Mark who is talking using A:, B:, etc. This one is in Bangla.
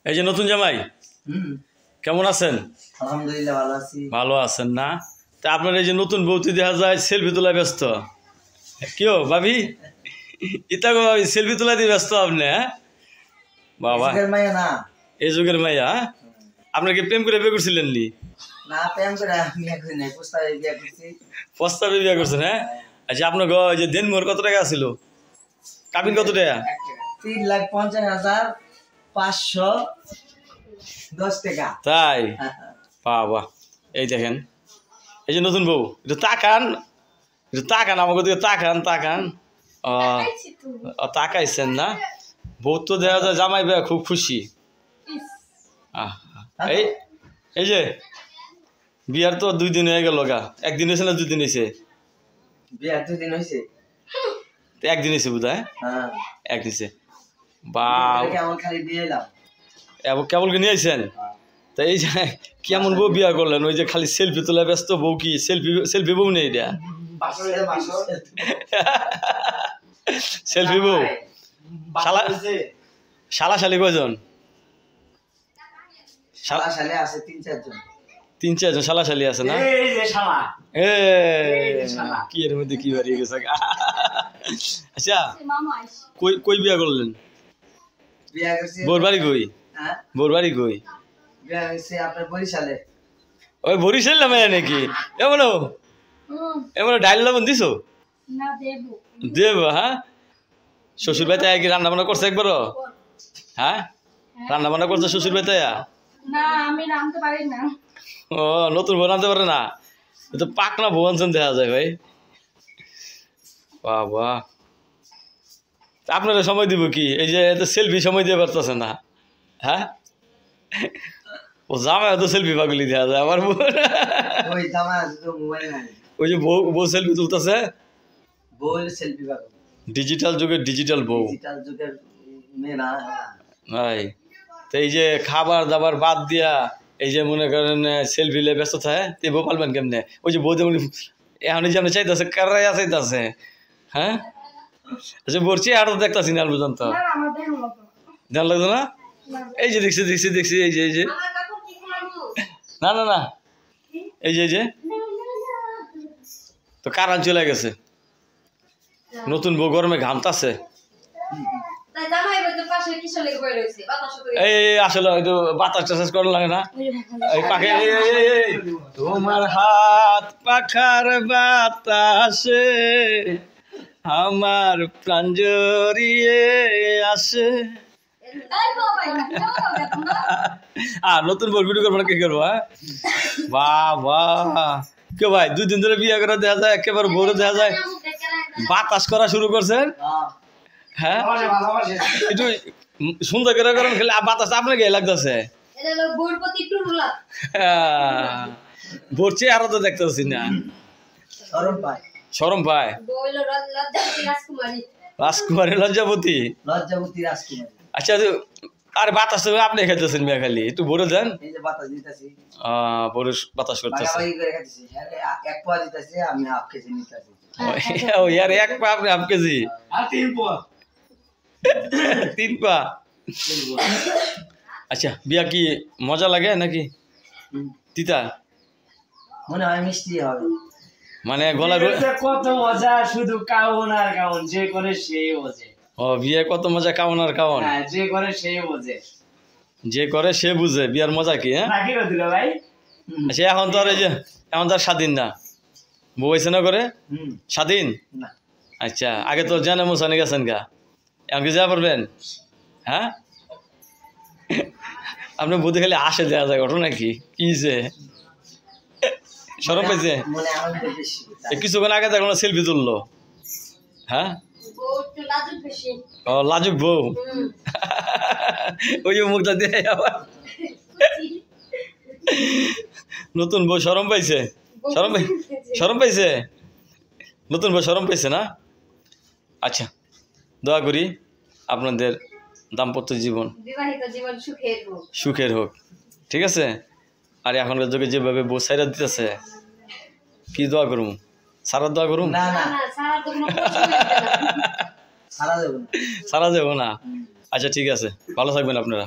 A: এই যে নতুন জামাই কেমন আছেন?
B: আলহামদুলিল্লাহ ভালো আছি।
A: ভালো আছেন না? তা আপনার এই যে নতুন বউতি দেখা যায় সেলফি তোলায় ব্যস্ত, কেউ ভাবি ইতা গো ভাবি সেলফি তোলা দিয়ে ব্যস্ত আপনি? হ্যাঁ বাবা,
B: মাইয়া না
A: এই যুগের মাইয়া। আপনার কি প্রেম করে বিয়ে করছিলেন নি?
B: না, প্রেম করে বিয়ে করি নাই, প্রস্তাবে বিয়ে করছি।
A: প্রস্তাবে বিয়ে করছেন? হ্যাঁ। আচ্ছা আপনার যে দেনমোহর কত টাকা ছিল? কাবিন কত টাকা?
B: 3,50,510 টাকা।
A: তাই? বাবা, এই দেখেন এই যে নতুন বউ, একটু তাকান, একটু তাকান আমাকে দিকে, তাকান তাকান। তাকাইছেন না? বউ তো দেখা যায় জামাই ভাই খুব খুশি। এই এই যে বিয়ার তো 2 দিন হয়ে গেল গা, 1 দিন হয়েছে না 2 দিন হয়েছে?
B: বিয়ার 2 দিন হয়েছে।
A: 1 দিন হয়েছে বোধ হয়।
B: হ্যাঁ
A: 1 দিছে। বা
B: কেমন খালি দিয়ে এলাম,
A: কেবল কি নিয়ে আইছেন? তা এই যে কেমন বউ বিয়া করলেন? ওই যে খালি সেলফি তোলা ব্যস্ত বউ, কি সেলফি সেলফি বউ নেই এটা? সেলফি বউ। শালা শালি কয়জন?
B: শালা শালি আছে 3-4 জন।
A: 3-4 জন শালা শালি আছে না?
B: এই যে শালা,
A: কি এর মধ্যে কি বাড়িয়ে গেছে? আচ্ছা কই কই বিয়া করলেন?
B: বিয়া করছি
A: বোর বাড়ি কই?
B: হ্যাঁ
A: বোর বাড়ি কই?
B: বিয়া করছি আপনার বরিশালে।
A: ওই বরিশাল নামে নাকি? এমন ডাইল লবণ দিছো?
C: না
A: দেব। হ্যাঁ, শ্বশুর বাড়িতে কি রান্না বান্না করছে একবারও? হ্যাঁ, রান্না বান্না করছে শ্বশুর বাড়িতে?
C: না, আমি রাঁধতে পারি না।
A: ও, নতুন বউ রাঁধতে পারে না? তো পাকনা বউ আনছেন দেখা যায় ভাই। বাবা, আপনারা সময় দিব কি? এই যে এত সেলফি সময় দিয়ে পারতেছে না। হ্যাঁ, ও জামাই তো সেলফি পাগলি দেখা যায় আমার।
B: ওই জামা তো মোবাইল নাই,
A: ওই যে বউ বউ সেলফি তুলতেছে,
B: বউ সেলফি পাগল।
A: ডিজিটাল যুগের ডিজিটাল বউ।
B: ডিজিটাল যুগের মেয়ে না
A: ভাই, তো এই যে খাবার দাবার বাদ দিয়া এই যে মনে করেন সেলফি লে ব্যস্ত থাকে, তুই বউ পালবেন কেমনে? ওই যে বউ যেমন এখন যে আপনি চাইতেছে কারাইয়া চাইতেছে। হ্যাঁ, আচ্ছা বলছি আর তো দেখতেছি না পর্যন্ত,
C: না আমার দেখার মতো
A: ধ্যান লাগতো না? এই যে দেখছি দেখছি দেখছি, এই যে এই যে না না না, এই যে এই যে তো কারান চলে গেছে। নতুন বউ গরমে ঘামতাছে। এই আসলে হয়তো বাতাস টাতাস করা লাগে না এই পাখে। তোমার হাত পাখার বাতাসে আমার প্রাণ জড়িয়ে আসে। নতুন বউ ভিডিও করবো না, কি করবো? হ্যাঁ বাবা, কে ভাই 2 দিন ধরে বিয়ে করে দেখা যায় একেবারে বড় দেখা যায় বাতাস করা শুরু করছেন। হ্যাঁ, একটু সুন্দর করে করেন, খেলে বাতাস আপনার গায়ে লাগতেছে। বলছি আরো তো দেখতেছি না, শরম পায়। রাজকুমারী লজ্জাপতি,
B: লজ্জাবতী রাজকুমারী।
A: আচ্ছা আরে বাতাস তো আপনি খাইতেছেন মেয়ে, খালি একটু ভরে দেন।
B: এই যে বাতাস দিতেছি,
A: ভরে বাতাস করতেছে।
B: ভাগাভাগি করে খাইতেছি। এক পোয়া দিতেছি, আমি হাফ কেজি নিতেছি।
A: ও ইয়ার 1 পা আপনি হাফ কেজি,
B: আর 3 পোয়া।
A: 3 পা। আচ্ছা বিয়া কি মজা লাগে নাকি তিতা?
B: মনে হয় মিষ্টি হবে।
A: মানে গলা
D: কত মজা, শুধু কাউন আর কাউন, যে করে সেই বোঝে।
A: ও বিয়ে কত মজা, কাউন আর কাউন।
D: হ্যাঁ, যে করে সেই বোঝে,
A: যে করে সে বুঝে বিয়ার মজা কি। হ্যাঁ,
D: নাকি দিল ভাই?
A: আচ্ছা এখন তো আর এই যে এখন তো আর স্বাধীন না, বউ হয়েছে না করে স্বাধীন।
B: না
A: আচ্ছা আগে তো জানে মোসানি গেছেন গা, এখন কি যা পারবেন? হ্যাঁ, আপনি বুদ্ধি খালি আসে দেওয়া যায় ঘটনা কি কি যে সরম পাইছে?
B: মনে আনন্দ বেশি।
A: কিছুক্ষণ আগে দেখো সেলফি তুললো। হ্যাঁ, ও লাজুক বউ। ওই মুখটা দিয়ে আবার নতুন বউ সরম পাইছে, সরম পাইছে, নতুন বউ সরম পাইছে না? আচ্ছা দোয়া করি আপনাদের দাম্পত্য জীবন সুখের হোক, ঠিক আছে? আর এখনকার যুগে যেভাবে বউ সাইরা দিতেছে, কি দোয়া করুম? সারা দোয়া করুম?
B: না না, সারা দেব না।
A: সারা যাবো না। আচ্ছা ঠিক আছে, ভালো থাকবেন আপনারা।